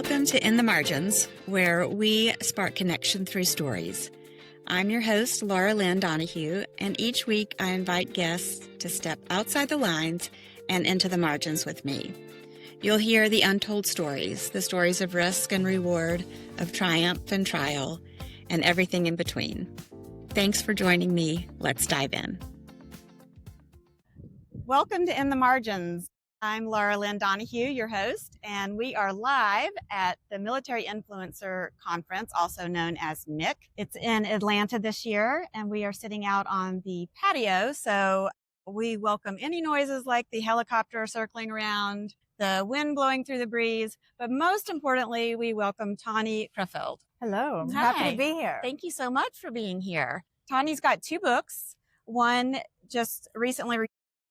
Welcome to In the Margins, where we spark connection through stories. I'm your host, Laura Lynn Donahue, and each week I invite guests to step outside the lines and into the margins with me. You'll hear the untold stories, the stories of risk and reward, of triumph and trial, and everything in between. Thanks for joining me. Let's dive in. Welcome to In the Margins. I'm Laura Lynn Donahue, your host, and we are live at the Military Influencer Conference, also known as MIC. It's in Atlanta this year, and we are sitting out on the patio, so we welcome any noises like the helicopter circling around, the wind blowing through the breeze, but most importantly, we welcome Tauni Crefeld. Hello, I'm Hi. happy to be here. Thank you so much for being here. Tauni's got two books. One just recently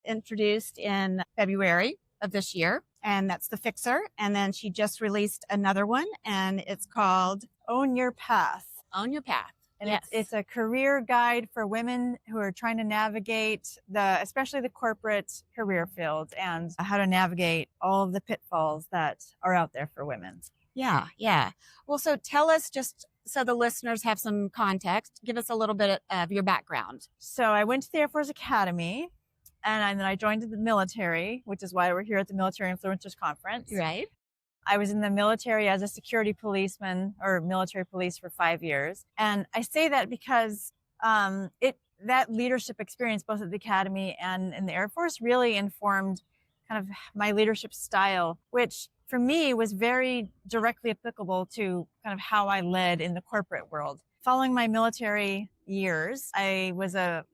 introduced in February of this year, and that's The Fixer. And then she just released another one, and it's called Own Your Path. Own Your Path. And yes. it's a career guide for women who are trying to navigate especially the corporate career field and how to navigate all of the pitfalls that are out there for women. Yeah. Well, so tell us, just so the listeners have some context, give us a little bit of your background. So I went to the Air Force Academy, and then I joined the military, which is why we're here at the Military Influencers Conference. Right. I was in the military as a security policeman or military police for 5 years. And I say that because that leadership experience, both at the Academy and in the Air Force, really informed kind of my leadership style, which for me was very directly applicable to kind of how I led in the corporate world. Following my military years, I was a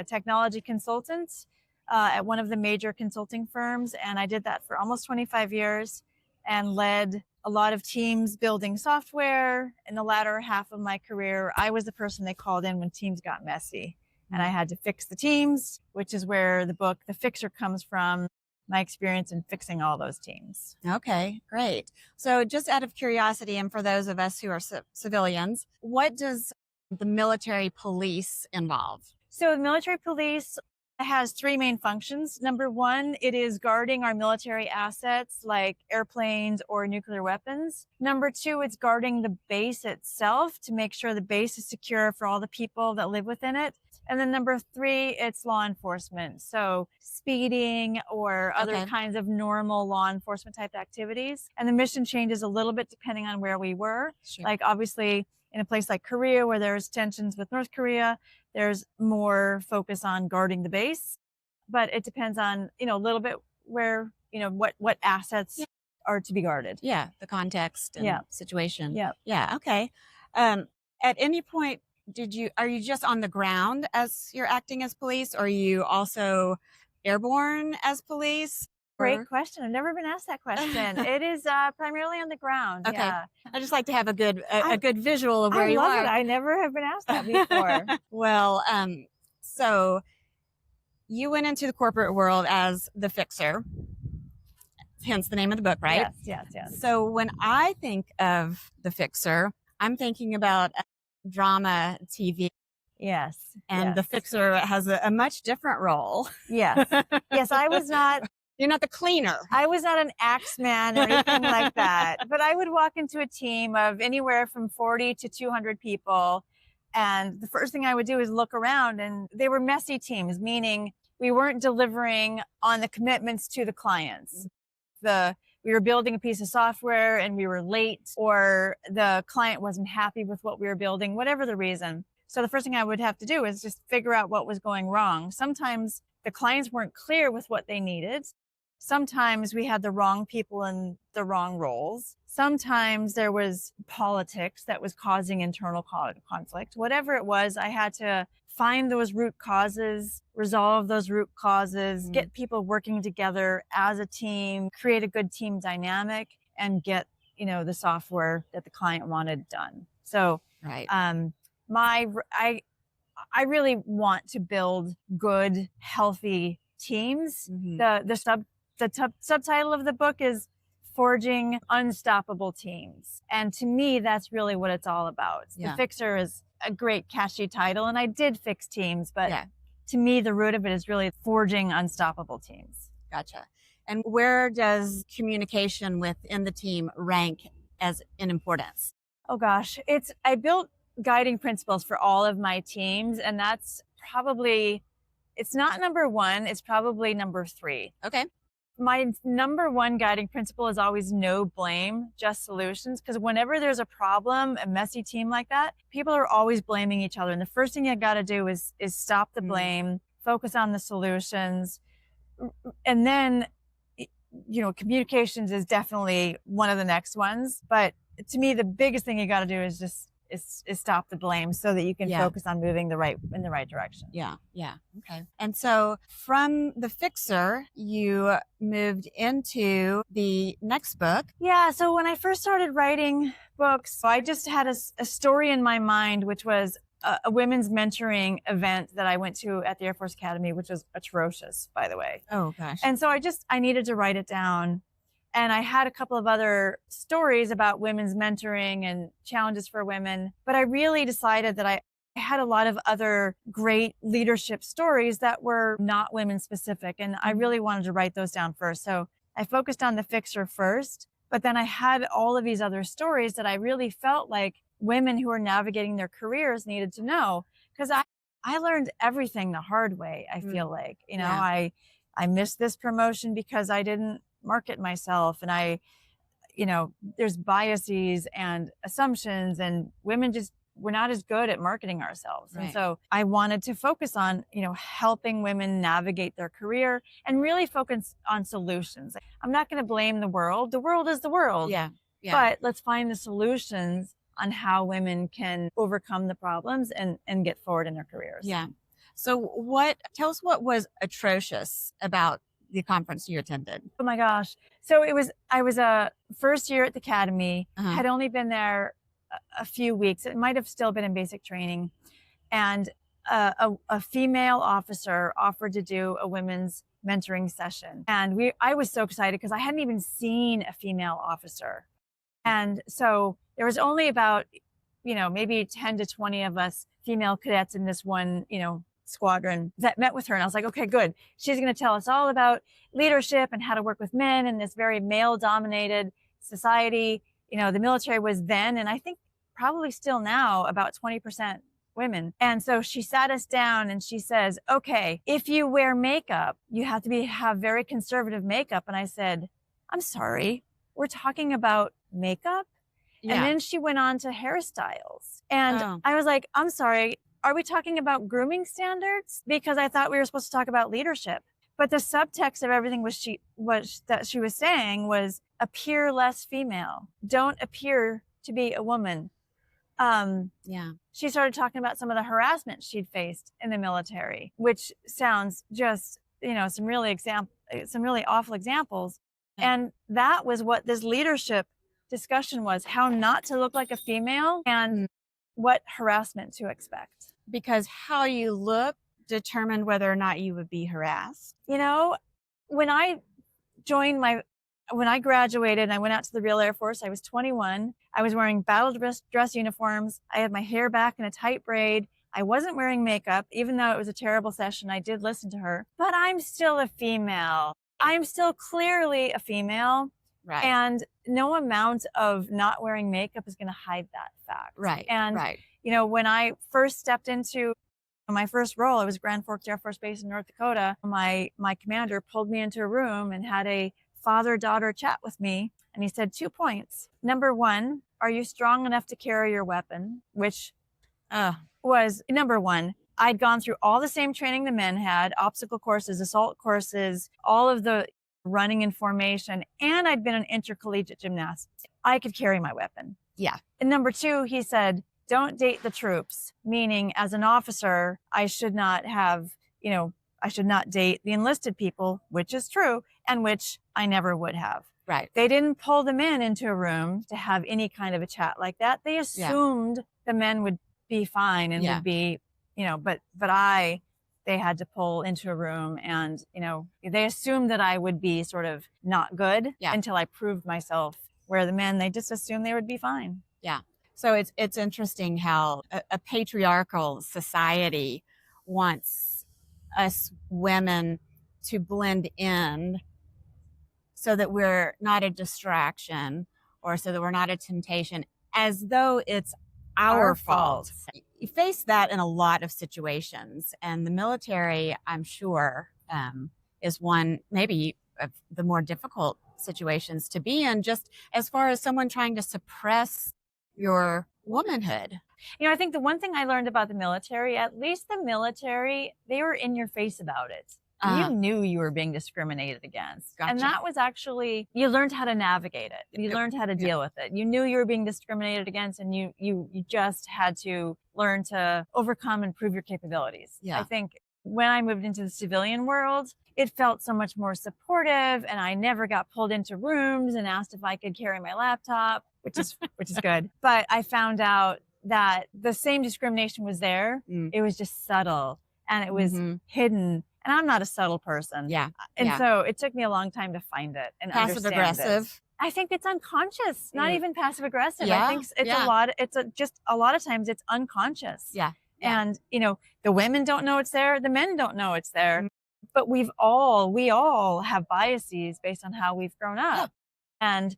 technology consultant at one of the major consulting firms. And I did that for almost 25 years and led a lot of teams building software. In the latter half of my career, I was the person they called in when teams got messy. And I had to fix the teams, which is where the book, The Fixer, comes from, my experience in fixing all those teams. Okay, great. So just out of curiosity, and for those of us who are civilians, what does the military police involve? So the military police has three main functions. Number one, it is guarding our military assets like airplanes or nuclear weapons. Number two, it's guarding the base itself to make sure the base is secure for all the people that live within it. And then number three, it's law enforcement. So speeding or other kinds of normal law enforcement type activities. And the mission changes a little bit depending on where we were. Sure. Like obviously in a place like Korea where there's tensions with North Korea, there's more focus on guarding the base, but it depends on, a little bit where, what assets are to be guarded. Yeah. The context and situation. Yeah. Okay. At any point, are you just on the ground as you're acting as police, or are you also airborne as police? Great question. I've never been asked that question. It is primarily on the ground. Okay. Yeah. I just like to have a good visual of where you are. I love it. I never have been asked that before. Well, so you went into the corporate world as the fixer, hence the name of the book, right? Yes. So when I think of the fixer, I'm thinking about drama TV. Yes. And the fixer has a much different role. Yes. Yes, I was not... You're not the cleaner. I was not an axeman or anything like that. But I would walk into a team of anywhere from 40 to 200 people. And the first thing I would do is look around, and they were messy teams, meaning we weren't delivering on the commitments to the clients. We were building a piece of software and we were late, or the client wasn't happy with what we were building, whatever the reason. So the first thing I would have to do is just figure out what was going wrong. Sometimes the clients weren't clear with what they needed. Sometimes we had the wrong people in the wrong roles. Sometimes there was politics that was causing internal conflict. Whatever it was, I had to find those root causes, resolve those root causes, get people working together as a team, create a good team dynamic, and get, the software that the client wanted done. So, right. I really want to build good, healthy teams. Mm-hmm. The subtitle of the book is Forging Unstoppable Teams. And to me, that's really what it's all about. Yeah. The Fixer is a great catchy title, and I did fix teams, but to me, the root of it is really forging unstoppable teams. Gotcha. And where does communication within the team rank as in importance? Oh gosh, I built guiding principles for all of my teams, and that's probably, it's not number one, it's probably number three. Okay. My number one guiding principle is always no blame, just solutions. Because whenever there's a problem, a messy team like that, people are always blaming each other. And the first thing you got to do is stop the blame, focus on the solutions. And then, communications is definitely one of the next ones. But to me, the biggest thing you got to do is just is stop the blame so that you can focus on moving in the right direction. Yeah. Okay. And so from the fixer, you moved into the next book. Yeah. So when I first started writing books, I just had a story in my mind, which was a women's mentoring event that I went to at the Air Force Academy, which was atrocious, by the way. Oh gosh. And so I needed to write it down. And I had a couple of other stories about women's mentoring and challenges for women. But I really decided that I had a lot of other great leadership stories that were not women specific. And I really wanted to write those down first. So I focused on the fixer first, but then I had all of these other stories that I really felt like women who are navigating their careers needed to know. Because I learned everything the hard way, I feel like. I missed this promotion because I didn't market myself, and there's biases and assumptions, and women we're not as good at marketing ourselves. Right. And so I wanted to focus on, helping women navigate their career and really focus on solutions. I'm not going to blame the world. The world is the world. Yeah. But let's find the solutions on how women can overcome the problems and get forward in their careers. Yeah. So tell us what was atrocious about the conference you attended? Oh my gosh. So I was a first year at the academy, had only been there a few weeks. It might have still been in basic training. And a female officer offered to do a women's mentoring session. And I was so excited because I hadn't even seen a female officer. And so there was only about, maybe 10 to 20 of us female cadets in this one, squadron that met with her. And I was like, okay, good. She's going to tell us all about leadership and how to work with men in this very male dominated society. The military was then, and I think probably still now, about 20% women. And so she sat us down and she says, okay, if you wear makeup, you have to have very conservative makeup. And I said, I'm sorry, we're talking about makeup? Yeah. And then she went on to hairstyles. And I was like, I'm sorry, are we talking about grooming standards? Because I thought we were supposed to talk about leadership. But the subtext of everything she was saying was appear less female. Don't appear to be a woman. She started talking about some of the harassment she'd faced in the military, which sounds just, some really awful examples. And that was what this leadership discussion was, how not to look like a female and what harassment to expect. Because how you look determined whether or not you would be harassed. When I graduated and I went out to the real Air Force, I was 21. I was wearing battle dress uniforms. I had my hair back in a tight braid. I wasn't wearing makeup, even though it was a terrible session. I did listen to her, but I'm still a female. I'm still clearly a female. Right. And no amount of not wearing makeup is going to hide that fact. Right. And, when I first stepped into my first role, I was Grand Forks Air Force Base in North Dakota. My commander pulled me into a room and had a father-daughter chat with me. And he said 2 points. Number one, are you strong enough to carry your weapon? Which was number one. I'd gone through all the same training the men had, obstacle courses, assault courses, all of the running in formation, and I'd been an intercollegiate gymnast. I could carry my weapon. Yeah. And number two, he said, don't date the troops, meaning as an officer, I should not date the enlisted people, which is true, and which I never would have. Right. They didn't pull the men into a room to have any kind of a chat like that. They assumed the men would be fine and would be, but they had to pull into a room and, they assumed that I would be sort of not good until I proved myself, where the men, they just assumed they would be fine. Yeah. So it's interesting how a patriarchal society wants us women to blend in so that we're not a distraction or so that we're not a temptation, as though it's our fault. You face that in a lot of situations, and the military, I'm sure, is one maybe of the more difficult situations to be in, just as far as someone trying to suppress your womanhood. You know, I think the one thing I learned about the military, at least the military, they were in your face about it. You knew you were being discriminated against. Gotcha. And that was actually, you learned how to navigate it. You learned how to deal with it. You knew you were being discriminated against, and you just had to learn to overcome and prove your capabilities. Yeah. I think when I moved into the civilian world, it felt so much more supportive, and I never got pulled into rooms and asked if I could carry my laptop, which is good. But I found out that the same discrimination was there. It was just subtle, and it was hidden. And I'm not a subtle person. Yeah. And so it took me a long time to find it and Passive understand aggressive. it. I think it's unconscious, not even passive aggressive. Yeah, I think it's a lot. Just a lot of times it's unconscious. Yeah. And, you know, the women don't know it's there. The men don't know it's there. But we all have biases based on how we've grown up. Yeah.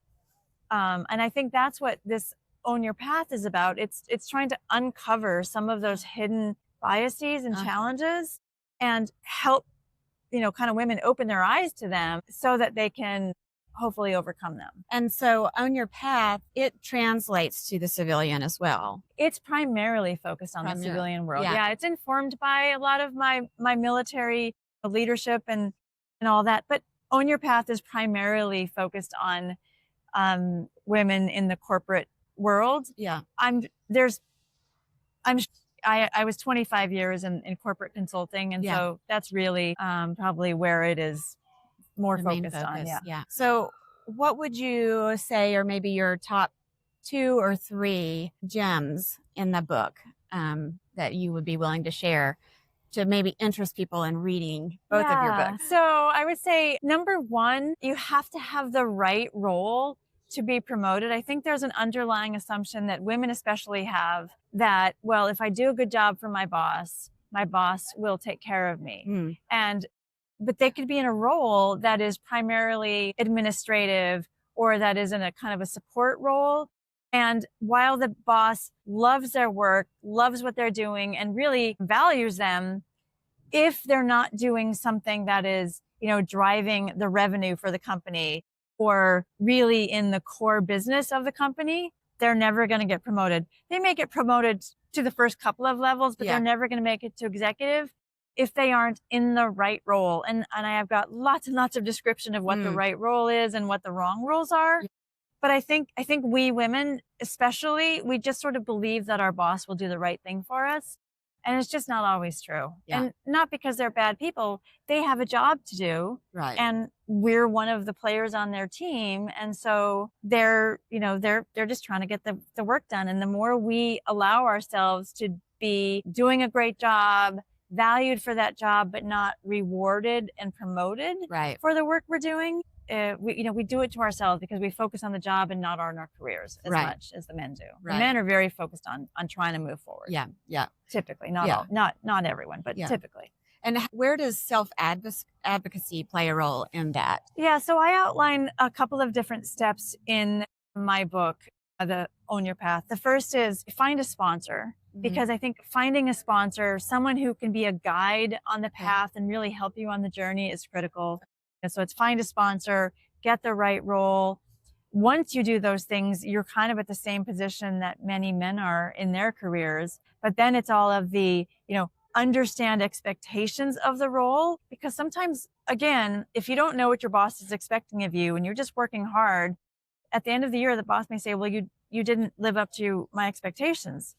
And I think that's what this Own Your Path is about. It's trying to uncover some of those hidden biases and challenges and help, you know, kind of women open their eyes to them so that they can hopefully overcome them. And so Own Your Path, it translates to the civilian as well. It's primarily focused on the civilian world. Yeah. It's informed by a lot of my military leadership and all that. But Own Your Path is primarily focused on women in the corporate world. Yeah. I was 25 years in corporate consulting. And so that's really probably where it is more focused on. Yeah. So what would you say are maybe your top 2 or 3 gems in the book that you would be willing to share to maybe interest people in reading both of your books? So I would say, number 1, you have to have the right role to be promoted. I think there's an underlying assumption that women especially have that, well, if I do a good job for my boss will take care of me. But they could be in a role that is primarily administrative, or that is in a kind of a support role. And while the boss loves their work, loves what they're doing, and really values them, if they're not doing something that is, you know, driving the revenue for the company or really in the core business of the company, they're never going to get promoted. They may get promoted to the first couple of levels, but they're never going to make it to executive if they aren't in the right role. And I have got lots and lots of description of what the right role is and what the wrong roles are. But I think we women, especially, we just sort of believe that our boss will do the right thing for us. And it's just not always true. And not because they're bad people. They have a job to do. Right. And we're one of the players on their team. And so they're just trying to get the work done. And the more we allow ourselves to be doing a great job, valued for that job, but not rewarded and promoted for the work we're doing, we do it to ourselves because we focus on the job and not on our careers as much as the men do. The men are very focused on trying to move forward. Yeah. Typically, not everyone, but typically. And where does self-advocacy play a role in that? Yeah, so I outline a couple of different steps in my book, the Own Your Path. The first is find a sponsor, because I think finding a sponsor, someone who can be a guide on the path and really help you on the journey, is critical. And so it's find a sponsor, get the right role. Once you do those things, you're kind of at the same position that many men are in their careers. But then it's all of the, understand expectations of the role. Because sometimes, again, if you don't know what your boss is expecting of you and you're just working hard, at the end of the year, the boss may say, well, you didn't live up to my expectations.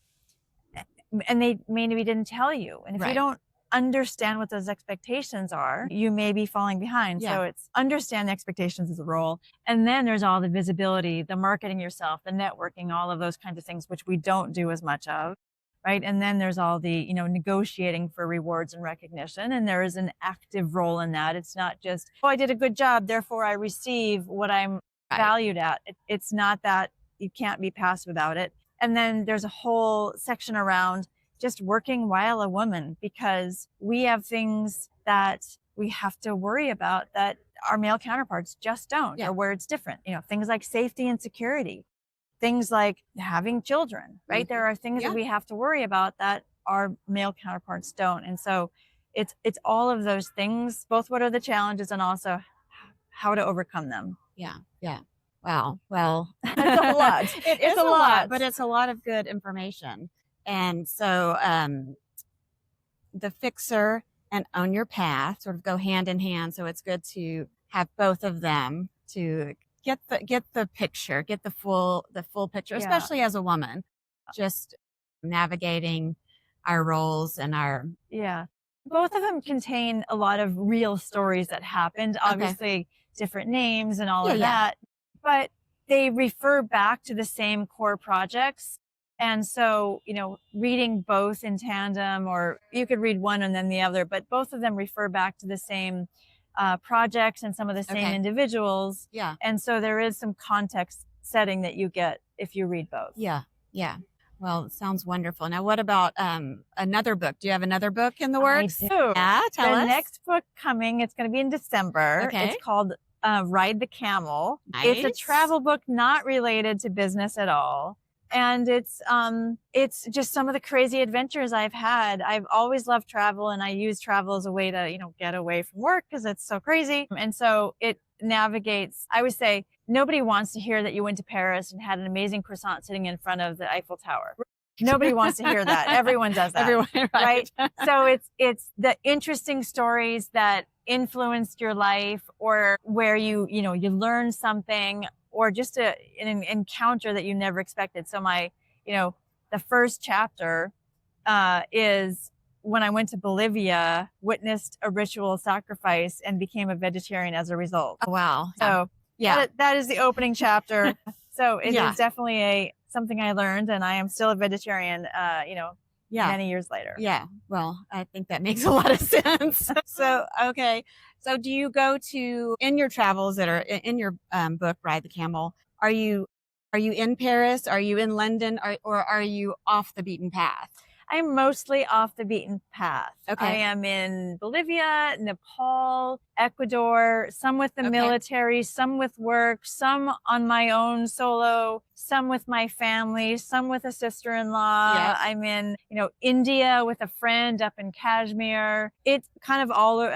And they maybe didn't tell you. And if you don't understand what those expectations are, you may be falling behind. So it's understand the expectations of the role. And then there's all the visibility, the marketing yourself, the networking, all of those kinds of things, which we don't do as much of. Right. And then there's all the, negotiating for rewards and recognition. And there is an active role in that. It's not just, I did a good job, therefore I receive what I'm valued at. It's not that. You can't be passive about it. And then there's a whole section around just working while a woman, because we have things that we have to worry about that our male counterparts just don't, or where it's different. Things like safety and security, things like having children, right? Mm-hmm. There are things that we have to worry about that our male counterparts don't. And so it's all of those things, both what are the challenges and also how to overcome them. Yeah. Yeah. Wow. Well, it's a lot. It's a lot, but it's a lot of good information. And so, the fixer and own your path sort of go hand in hand. So it's good to have both of them to get the picture, get the full picture, especially as a woman, just navigating our roles and our. Yeah. Both of them contain a lot of real stories that happened, obviously different names and all of that, but they refer back to the same core projects. And so, reading both in tandem, or you could read one and then the other, but both of them refer back to the same projects and some of the same individuals. Yeah. And so there is some context setting that you get if you read both. Yeah. Yeah. Well, it sounds wonderful. Now, what about another book? Do you have another book in the works? I do. Yeah, tell us. The next book coming, it's going to be in December. Okay. It's called Ride the Camel. Nice. It's a travel book not related to business at all. And it's just some of the crazy adventures I've had. I've always loved travel, and I use travel as a way to, get away from work because it's so crazy. And so it navigates. I would say nobody wants to hear that you went to Paris and had an amazing croissant sitting in front of the Eiffel Tower. Nobody wants to hear that. Everyone does that. Everyone, right? So it's the interesting stories that influenced your life, or where you learn something, or just an encounter that you never expected. So the first chapter is when I went to Bolivia, witnessed a ritual sacrifice, and became a vegetarian as a result. Oh, wow. So that is the opening chapter. So it is definitely something I learned, and I am still a vegetarian, many years later. Yeah. Well, I think that makes a lot of sense. So, okay. So do you go in your travels that are in your book, Ride the Camel, are you in Paris? Are you in London? Or are you off the beaten path? I'm mostly off the beaten path. Okay. I am in Bolivia, Nepal, Ecuador, some with the military, some with work, some on my own solo, some with my family, some with a sister-in-law. Yeah. I'm in, India with a friend up in Kashmir. It's kind of all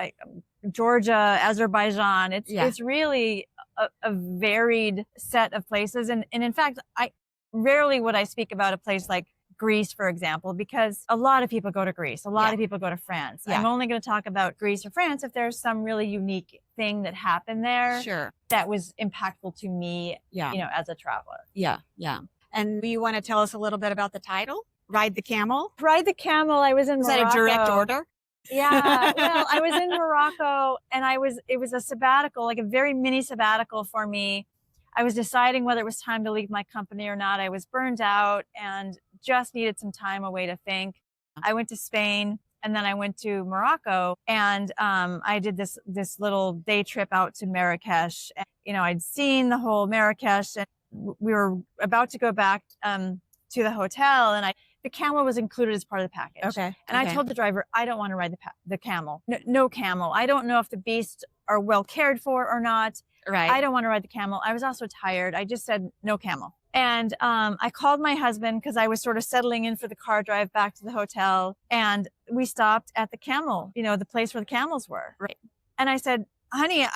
Georgia, Azerbaijan. It's really a varied set of places. And in fact, I rarely would I speak about a place like Greece, for example, because a lot of people go to Greece. A lot of people go to France. I'm only going to talk about Greece or France if there's some really unique thing that happened there that was impactful to me, as a traveler. Yeah. Yeah. And do you want to tell us a little bit about the title? Ride the Camel? Ride the Camel. I was in Morocco. Is that a direct order? Yeah. Well, I was in Morocco, and it was a sabbatical, like a very mini sabbatical for me. I was deciding whether it was time to leave my company or not. I was burned out and just needed some time away to think. I went to Spain, and then I went to Morocco, and I did this little day trip out to Marrakesh. And, I'd seen the whole Marrakesh, and we were about to go back to the hotel, and the camel was included as part of the package. Okay. And I told the driver, I don't want to ride the camel. No camel. I don't know if the beasts are well cared for or not. Right. I don't want to ride the camel. I was also tired. I just said no camel. And I called my husband because I was sort of settling in for the car drive back to the hotel. And we stopped at the camel, the place where the camels were. Right. And I said, honey,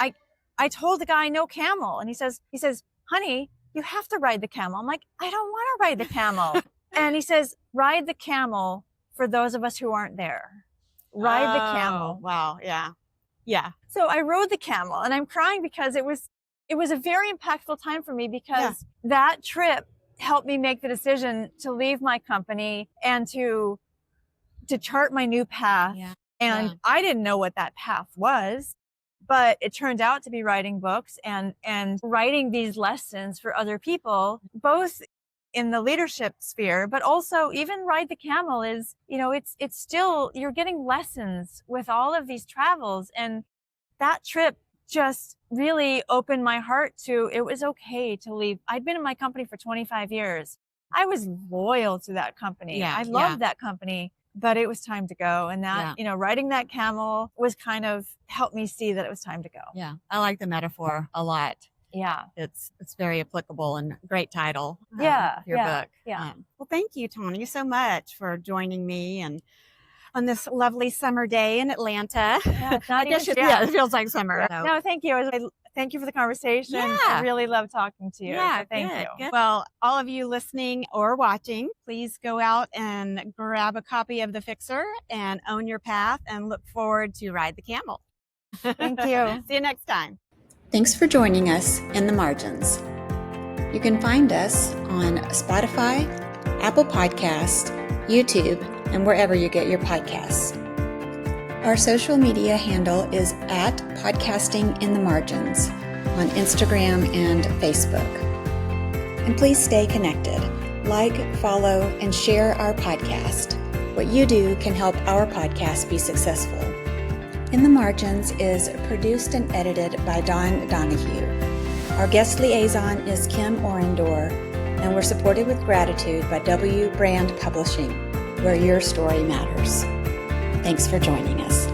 I told the guy no camel. And he says, honey, you have to ride the camel. I'm like, I don't want to ride the camel. And he says, ride the camel for those of us who aren't there. Ride the camel. Wow. Yeah. Yeah. So I rode the camel, and I'm crying because it was a very impactful time for me, because that trip helped me make the decision to leave my company and to chart my new path. Yeah. And I didn't know what that path was, but it turned out to be writing books and writing these lessons for other people, both in the leadership sphere, but also even Ride the Camel is, it's still, you're getting lessons with all of these travels. And that trip just really opened my heart to, it was okay to leave. I'd been in my company for 25 years. I was loyal to that company. I loved that company, but it was time to go. And that, Yeah. you know, riding that camel was kind of helped me see that it was time to go. Yeah. I like the metaphor a lot. Yeah. It's very applicable and great title. Yeah. Your book. Yeah. Well, thank you, Tauni, so much for joining me and on this lovely summer day in Atlanta. Yeah, it's not I guess even, it feels like summer. Yeah. No, thank you. Thank you for the conversation. Yeah. I really love talking to you. Yeah, So thank good, you. good. Well, all of you listening or watching, please go out and grab a copy of The Fixer and own your path and look forward to Ride the Camel. Thank you. See you next time. Thanks for joining us in the margins. You can find us on Spotify, Apple Podcasts, YouTube, and wherever you get your podcasts. Our social media handle is at Podcasting in the Margins on Instagram and Facebook. And please stay connected. Like, follow, and share our podcast. What you do can help our podcast be successful. In the Margins is produced and edited by Dawn Donahue. Our guest liaison is Kim Orendor, and we're supported with gratitude by W Brand Publishing, where your story matters. Thanks for joining us.